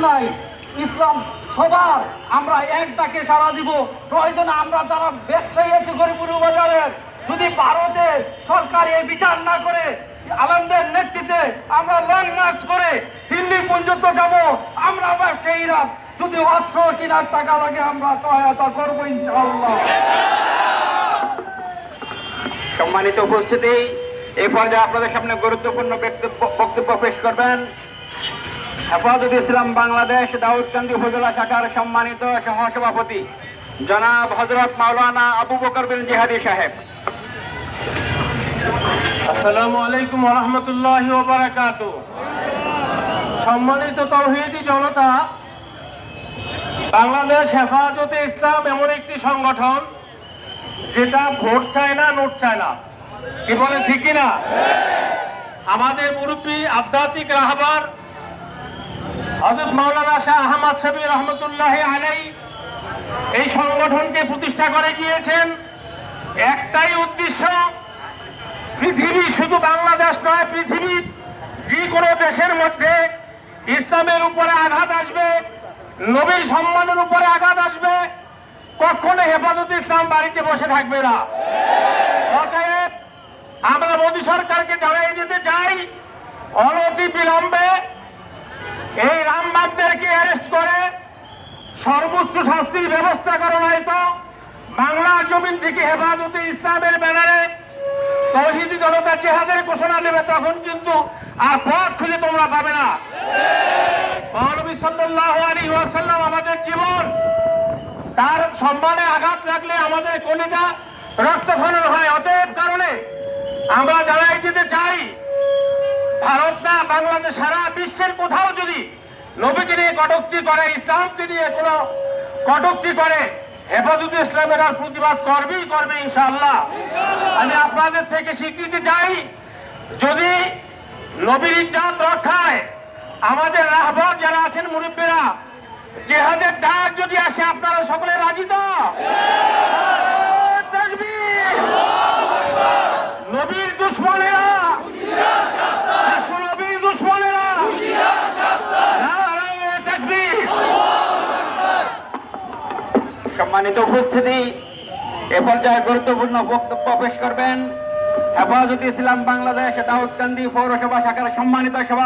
নাই ইসলাম সবার, আমরা এক ডাকে সাড়া দিব। প্রয়োজনে আমরা যারা ব্যবসায়ী আছে গরিবপুর বাজারের, যদি ভারতে সরকার এই বিচার না করে আলমদের নেতৃত্বে আমরা লং মার্চ করে দিল্লি পর্যন্ত যাব, আমরা ব্যবসায়ীরা যদি অস্ত্র কেনার টাকা লাগে আমরা সহায়তা করবো ইনশাআল্লাহ। সম্মানিত উপস্থিতি, এই পর্যায়ে আপনাদের সামনে গুরুত্বপূর্ণ বক্তব্য পেশ করবেন হেফাজত ইসলাম বাংলাদেশ দাউদকান্দি উপজেলা শাখার সম্মানিত সহসভাপতি জনাব হযরত মাওলানা আবু বকর বিন জিহাদি সাহেব। আসসালামু আলাইকুম ওয়া রাহমাতুল্লাহি ওয়া বারাকাতুহু। সম্মানিত তাওহীদি জনতা, বাংলাদেশ হেফাজতে ইসলাম এমন একটি সংগঠন যেটা ভোট চায় না, নোট চায় না। কি বলে, ঠিক কিনা? আমাদের মুরব্বী আধ্যাত্মিক রাহবার হযরত মাওলানা শাহ আহমদ শফি রহমতুল্লাহি আলাইহি এই সংগঠনকে প্রতিষ্ঠা করে গিয়েছেন একটাই উদ্দেশ্য, পৃথিবী, শুধু বাংলাদেশ নয়, পৃথিবীর যে কোনো দেশের মধ্যে ইসলামের উপরে আঘাত আসবে, নবীর সম্মানের উপরে আঘাত আসবে, কখনো হেফাজতে ইসলাম বাড়িতে বসে থাকবে না। অতএব আমরা মোদী সরকারকে জানাই দিতে চাই, অনতি বিলম্বে এই রামবাগদেরকে অ্যারেস্ট করে সর্বোচ্চ শাস্তির ব্যবস্থা করা, নয়তো বাংলা জমিন থেকে হেফাজতে ইসলামের ব্যানারে তাওহীদি জনতা জিহাদের ঘোষণা দেবে, তখন কিন্তু আর পথ খুঁজে তোমরা পাবে না। নবী সাল্লাল্লাহু আলাইহি ওয়াসাল্লাম আমাদের জীবন, তার সম্মানে আঘাত লাগলে আমাদের কলিজা রক্তক্ষরণ হয়। অতএব কারণে আমরা জানাই দিতে চাই, ভারত না, বাংলাদেশ, সারা বিশ্বের কোথাও যদি নবীকে নিয়ে কটূক্তি করে, ইসলামকে নিয়ে কোনো কটূক্তি করে, হেফাজতে ইসলামের আর প্রতিবাদ করবেই করবে ইনশাআল্লাহ। আমি আপনাদের থেকে স্বীকৃতি চাই, যদি নবীর ইজ্জত রক্ষায় আমাদের রাহবার যারা আছেন, মুরব্বীরা, জিহাদের ডাক যদি আসে, আপনারা সকলে রাজি তো? তাকবীর! নবীর দুশমনেরা, নবীর দুশমনেরা, নারায়ে তাকবীর! সম্মানিত উপস্থিতি, এ পর্যায়ে গুরুত্বপূর্ণ বক্তব্য পেশ করবেন হেফাজত ইসলাম বাংলাদেশ দাউদকান্দি পৌরসভা শাখার সম্মানিত সভা